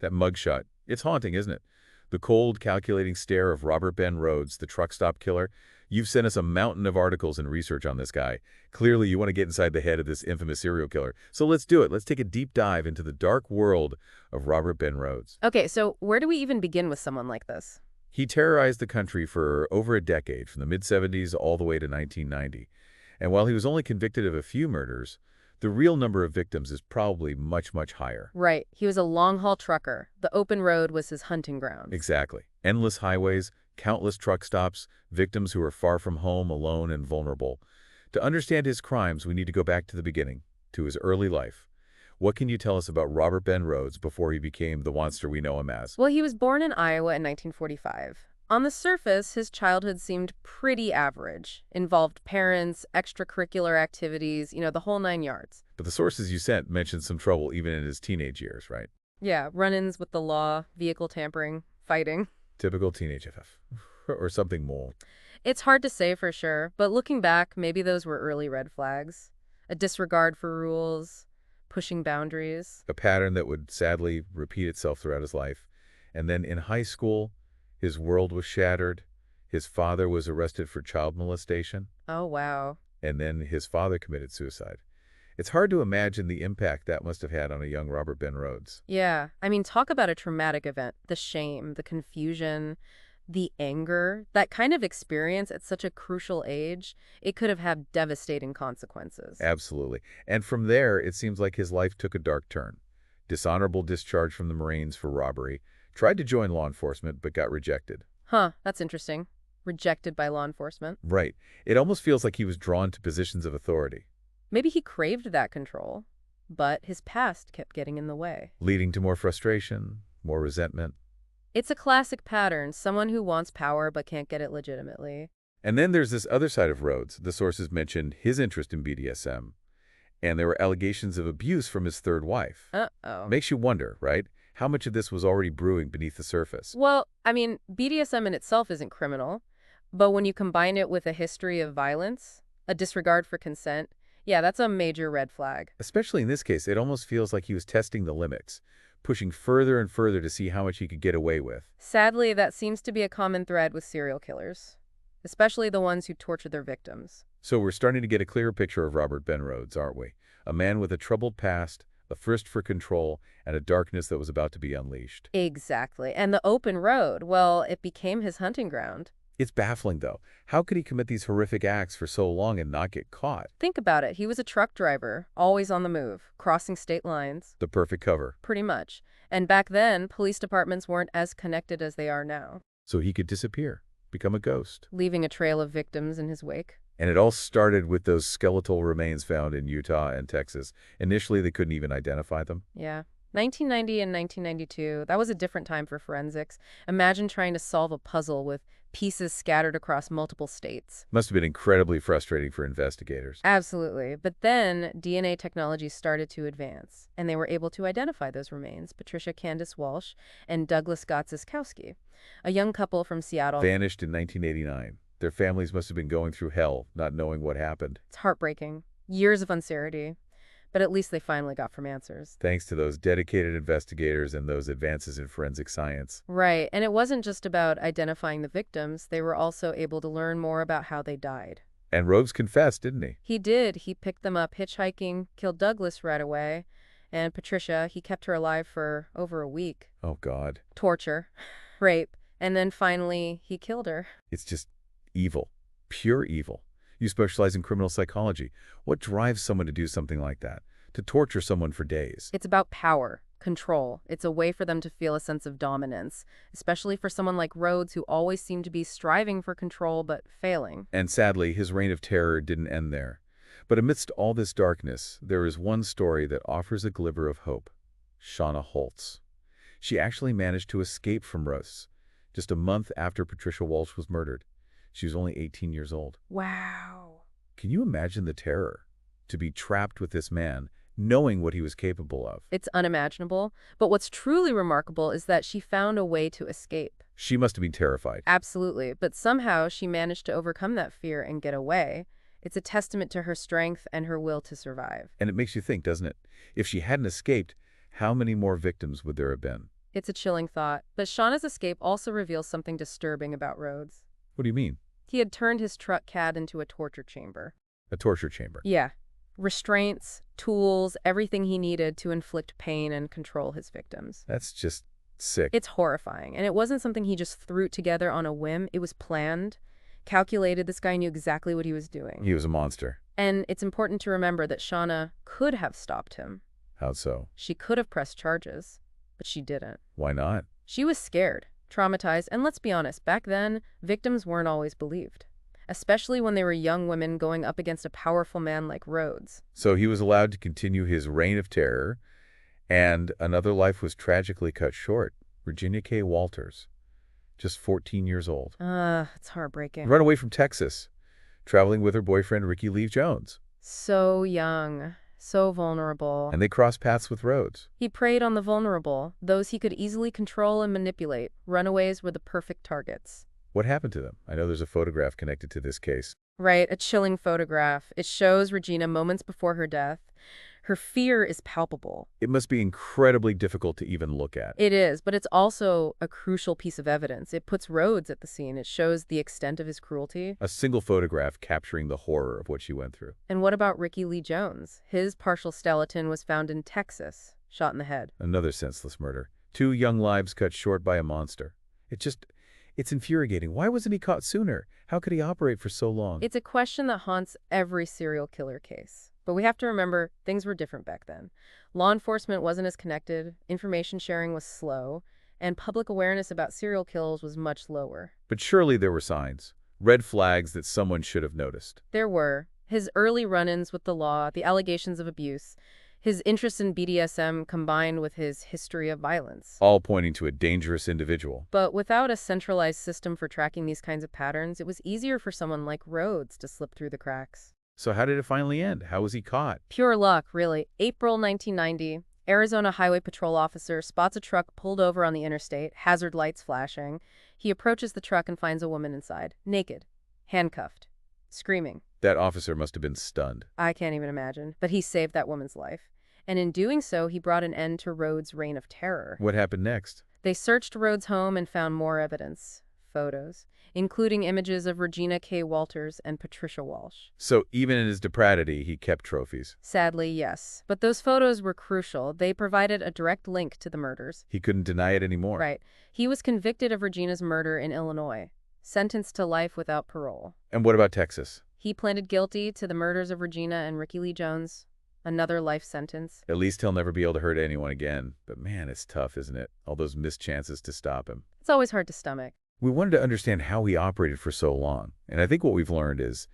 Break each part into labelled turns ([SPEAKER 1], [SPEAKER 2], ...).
[SPEAKER 1] That mugshot. It's haunting, isn't it? The cold, calculating stare of Robert Ben Rhoades, the truck stop killer. You've sent us a mountain of articles and research on this guy. Clearly, you want to get inside the head of this infamous serial killer. So let's do it. Let's take a deep dive into the dark world of Robert Ben Rhoades.
[SPEAKER 2] Okay, so where do we even begin with someone like this?
[SPEAKER 1] He terrorized the country for over a decade, from the mid-70s all the way to 1990. And while he was only convicted of a few murders, the real number of victims is probably much, much higher.
[SPEAKER 2] Right, he was a long-haul trucker. The open road was his hunting grounds.
[SPEAKER 1] Exactly. Endless highways, countless truck stops, victims who are far from home, alone, and vulnerable. To understand his crimes, we need to go back to the beginning, to his early life. What can you tell us about Robert Ben Rhoades before he became the monster we know him as?
[SPEAKER 2] Well, he was born in Iowa in 1945. On the surface, his childhood seemed pretty average. Involved parents, extracurricular activities, the whole 9 yards.
[SPEAKER 1] But the sources you sent mentioned some trouble even in his teenage years, right?
[SPEAKER 2] Yeah, run-ins with the law, vehicle tampering, fighting.
[SPEAKER 1] Typical teenage FF. Or something more.
[SPEAKER 2] It's hard to say for sure, but looking back, maybe those were early red flags. A disregard for rules, pushing boundaries.
[SPEAKER 1] A pattern that would sadly repeat itself throughout his life. And then in high school, his world was shattered. His father was arrested for child molestation.
[SPEAKER 2] Oh, wow.
[SPEAKER 1] And then his father committed suicide. It's hard to imagine the impact that must have had on a young Robert Ben Rhoades.
[SPEAKER 2] Yeah, I mean, talk about a traumatic event. The shame, the confusion, the anger, that kind of experience at such a crucial age, it could have had devastating consequences.
[SPEAKER 1] Absolutely. And from there, it seems like his life took a dark turn. Dishonorable discharge from the Marines for robbery. Tried to join law enforcement, but got rejected.
[SPEAKER 2] Huh, that's interesting. Rejected by law enforcement.
[SPEAKER 1] Right. It almost feels like he was drawn to positions of authority,
[SPEAKER 2] Maybe he craved that control, but his past kept getting in the way.
[SPEAKER 1] leading to more frustration, more resentment.
[SPEAKER 2] It's a classic pattern, someone who wants power but can't get it legitimately.
[SPEAKER 1] And then there's this other side of Rhoades. The sources mentioned his interest in BDSM, and there were allegations of abuse from his third wife.
[SPEAKER 2] Uh-oh.
[SPEAKER 1] Makes you wonder, right? How much of this was already brewing beneath the surface?
[SPEAKER 2] Well, I mean, BDSM in itself isn't criminal, but when you combine it with a history of violence, a disregard for consent, yeah, that's a major red flag.
[SPEAKER 1] Especially in this case, it almost feels like he was testing the limits, pushing further and further to see how much he could get away with.
[SPEAKER 2] Sadly, that seems to be a common thread with serial killers, especially the ones who torture their victims.
[SPEAKER 1] So we're starting to get a clearer picture of Robert Ben Rhoades, aren't we? A man with a troubled past, a thirst for control, and a darkness that was about to be unleashed.
[SPEAKER 2] Exactly. And the open road, well, it became his hunting ground.
[SPEAKER 1] It's baffling, though. How could he commit these horrific acts for so long and not get caught?
[SPEAKER 2] Think about it. He was a truck driver, always on the move, crossing state lines.
[SPEAKER 1] The perfect cover.
[SPEAKER 2] Pretty much. And back then, police departments weren't as connected as they are now,
[SPEAKER 1] So he could disappear, become a ghost.
[SPEAKER 2] leaving a trail of victims in his wake.
[SPEAKER 1] And it all started with those skeletal remains found in Utah and Texas. Initially, they couldn't even identify them.
[SPEAKER 2] Yeah. 1990 and 1992, that was a different time for forensics. Imagine trying to solve a puzzle with pieces scattered across multiple states.
[SPEAKER 1] Must have been incredibly frustrating for investigators.
[SPEAKER 2] Absolutely. But then DNA technology started to advance, and they were able to identify those remains, Patricia Candace Walsh and Douglas Gotziskowski, a young couple from Seattle.
[SPEAKER 1] Vanished in 1989. Their families must have been going through hell, not knowing what happened.
[SPEAKER 2] It's heartbreaking. Years of uncertainty. But at least they finally got some answers.
[SPEAKER 1] Thanks to those dedicated investigators and those advances in forensic science.
[SPEAKER 2] Right. And it wasn't just about identifying the victims. They were also able to learn more about how they died.
[SPEAKER 1] And Rhoades confessed, didn't he?
[SPEAKER 2] He did. He picked them up hitchhiking, killed Douglas right away. And Patricia, he kept her alive for over a week.
[SPEAKER 1] Oh, God.
[SPEAKER 2] Torture, rape, and then finally he killed her.
[SPEAKER 1] It's just evil. Pure evil. You specialize in criminal psychology. What drives someone to do something like that? To torture someone for days?
[SPEAKER 2] It's about power, control. It's a way for them to feel a sense of dominance, especially for someone like Rhoades who always seemed to be striving for control but failing.
[SPEAKER 1] And sadly, his reign of terror didn't end there. But amidst all this darkness, there is one story that offers a glimmer of hope. Shauna Holtz. She actually managed to escape from Rhoades just a month after Patricia Walsh was murdered. She was only 18 years old.
[SPEAKER 2] Wow.
[SPEAKER 1] Can you imagine the terror? To be trapped with this man, knowing what he was capable of.
[SPEAKER 2] It's unimaginable. But what's truly remarkable is that she found a way to escape.
[SPEAKER 1] She must have been terrified.
[SPEAKER 2] Absolutely. But somehow she managed to overcome that fear and get away. It's a testament to her strength and her will to survive.
[SPEAKER 1] And it makes you think, doesn't it? If she hadn't escaped, how many more victims would there have been?
[SPEAKER 2] It's a chilling thought, but Shauna's escape also reveals something disturbing about Rhoades.
[SPEAKER 1] What do you mean?
[SPEAKER 2] He had turned his truck cab into a torture chamber.
[SPEAKER 1] A torture chamber.
[SPEAKER 2] Yeah. Restraints, tools, everything he needed to inflict pain and control his victims.
[SPEAKER 1] That's just sick.
[SPEAKER 2] It's horrifying, and it wasn't something he just threw together on a whim. It was planned, calculated. This guy knew exactly what he was doing.
[SPEAKER 1] He was a monster.
[SPEAKER 2] And it's important to remember that Shauna could have stopped him.
[SPEAKER 1] How so?
[SPEAKER 2] She could have pressed charges, but she didn't.
[SPEAKER 1] Why not?
[SPEAKER 2] She was scared, traumatized, and let's be honest, back then, victims weren't always believed, especially when they were young women going up against a powerful man like Rhoades.
[SPEAKER 1] So he was allowed to continue his reign of terror, and another life was tragically cut short. Virginia K. Walters, just 14 years old.
[SPEAKER 2] It's heartbreaking.
[SPEAKER 1] Run away from Texas, traveling with her boyfriend Ricky Lee Jones.
[SPEAKER 2] So young, so vulnerable.
[SPEAKER 1] And they crossed paths with Rhoades.
[SPEAKER 2] He preyed on the vulnerable, those he could easily control and manipulate. Runaways were the perfect targets.
[SPEAKER 1] What happened to them? I know there's a photograph connected to this case.
[SPEAKER 2] Right, a chilling photograph. It shows Regina moments before her death. Her fear is palpable.
[SPEAKER 1] It must be incredibly difficult to even look at.
[SPEAKER 2] It is, but it's also a crucial piece of evidence. It puts Rhoades at the scene. It shows the extent of his cruelty.
[SPEAKER 1] A single photograph capturing the horror of what she went through.
[SPEAKER 2] And what about Ricky Lee Jones? His partial skeleton was found in Texas, shot in the head.
[SPEAKER 1] Another senseless murder. 2 young lives cut short by a monster. It's infuriating. Why wasn't he caught sooner? How could he operate for so long?
[SPEAKER 2] It's a question that haunts every serial killer case. But we have to remember, things were different back then. Law enforcement wasn't as connected, information sharing was slow, and public awareness about serial kills was much lower.
[SPEAKER 1] But surely there were signs. Red flags that someone should have noticed.
[SPEAKER 2] There were. His early run-ins with the law, the allegations of abuse, his interest in BDSM combined with his history of violence.
[SPEAKER 1] All pointing to a dangerous individual.
[SPEAKER 2] But without a centralized system for tracking these kinds of patterns, it was easier for someone like Rhoades to slip through the cracks.
[SPEAKER 1] So how did it finally end? How was he caught?
[SPEAKER 2] Pure luck, really. April 1990, Arizona Highway Patrol officer spots a truck pulled over on the interstate, hazard lights flashing. He approaches the truck and finds a woman inside, naked, handcuffed, screaming.
[SPEAKER 1] That officer must have been stunned.
[SPEAKER 2] I can't even imagine. But he saved that woman's life. And in doing so, he brought an end to Rhoades' reign of terror.
[SPEAKER 1] What happened next?
[SPEAKER 2] They searched Rhoades' home and found more evidence, photos, including images of Regina K. Walters and Patricia Walsh.
[SPEAKER 1] So even in his depravity, he kept trophies.
[SPEAKER 2] Sadly, yes. But those photos were crucial. They provided a direct link to the murders.
[SPEAKER 1] He couldn't deny it anymore.
[SPEAKER 2] Right. He was convicted of Regina's murder in Illinois, sentenced to life without parole.
[SPEAKER 1] And what about Texas?
[SPEAKER 2] He pleaded guilty to the murders of Regina and Ricky Lee Jones. Another life sentence.
[SPEAKER 1] At least he'll never be able to hurt anyone again. But man, it's tough, isn't it? All those missed chances to stop him.
[SPEAKER 2] It's always hard to stomach.
[SPEAKER 1] We wanted to understand how he operated for so long. And I think what we've learned is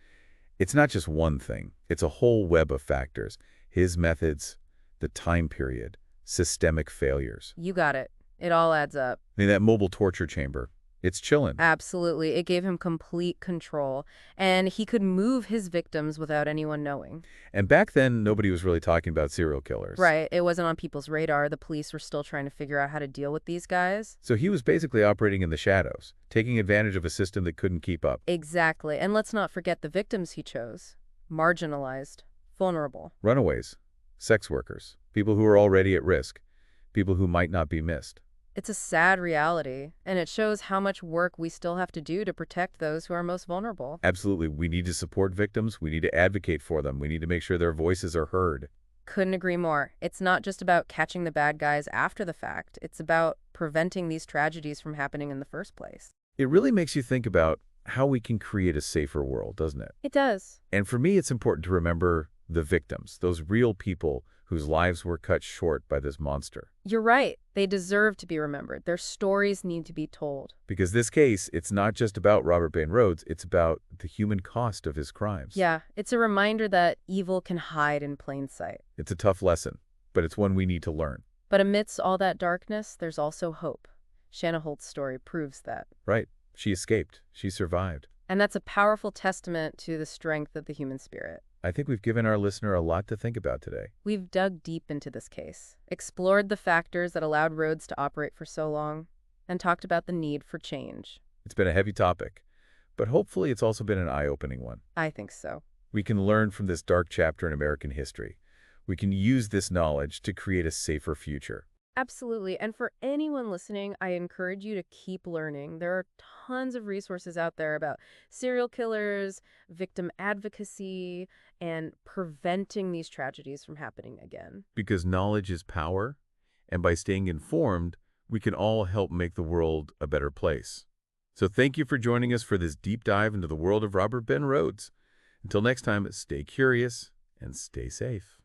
[SPEAKER 1] it's not just one thing. It's a whole web of factors. His methods, the time period, systemic failures.
[SPEAKER 2] You got it. It all adds up.
[SPEAKER 1] I mean, that mobile torture chamber, it's chilling.
[SPEAKER 2] Absolutely. It gave him complete control, and he could move his victims without anyone knowing.
[SPEAKER 1] And back then, nobody was really talking about serial killers.
[SPEAKER 2] Right. It wasn't on people's radar. The police were still trying to figure out how to deal with these guys.
[SPEAKER 1] So he was basically operating in the shadows, taking advantage of a system that couldn't keep up.
[SPEAKER 2] Exactly. And let's not forget the victims he chose. Marginalized, vulnerable.
[SPEAKER 1] Runaways, sex workers, people who are already at risk, people who might not be missed.
[SPEAKER 2] It's a sad reality, and it shows how much work we still have to do to protect those who are most vulnerable.
[SPEAKER 1] Absolutely. We need to support victims. We need to advocate for them. We need to make sure their voices are heard.
[SPEAKER 2] Couldn't agree more. It's not just about catching the bad guys after the fact. It's about preventing these tragedies from happening in the first place.
[SPEAKER 1] It really makes you think about how we can create a safer world, doesn't it?
[SPEAKER 2] It does.
[SPEAKER 1] And for me, it's important to remember the victims, those real people whose lives were cut short by this monster.
[SPEAKER 2] You're right. They deserve to be remembered. Their stories need to be told.
[SPEAKER 1] Because this case, it's not just about Robert Ben Rhoades, it's about the human cost of his crimes.
[SPEAKER 2] Yeah, it's a reminder that evil can hide in plain sight.
[SPEAKER 1] It's a tough lesson, but it's one we need to learn.
[SPEAKER 2] But amidst all that darkness, there's also hope. Shanna Holt's story proves that.
[SPEAKER 1] Right. She escaped. She survived.
[SPEAKER 2] And that's a powerful testament to the strength of the human spirit.
[SPEAKER 1] I think we've given our listener a lot to think about today.
[SPEAKER 2] We've dug deep into this case, explored the factors that allowed Rhoades to operate for so long, and talked about the need for change.
[SPEAKER 1] It's been a heavy topic, but hopefully it's also been an eye-opening one.
[SPEAKER 2] I think so.
[SPEAKER 1] We can learn from this dark chapter in American history. We can use this knowledge to create a safer future.
[SPEAKER 2] Absolutely. And for anyone listening, I encourage you to keep learning. There are tons of resources out there about serial killers, victim advocacy, and preventing these tragedies from happening again.
[SPEAKER 1] Because knowledge is power, and by staying informed, we can all help make the world a better place. So thank you for joining us for this deep dive into the world of Robert Ben Rhoades. Until next time, stay curious and stay safe.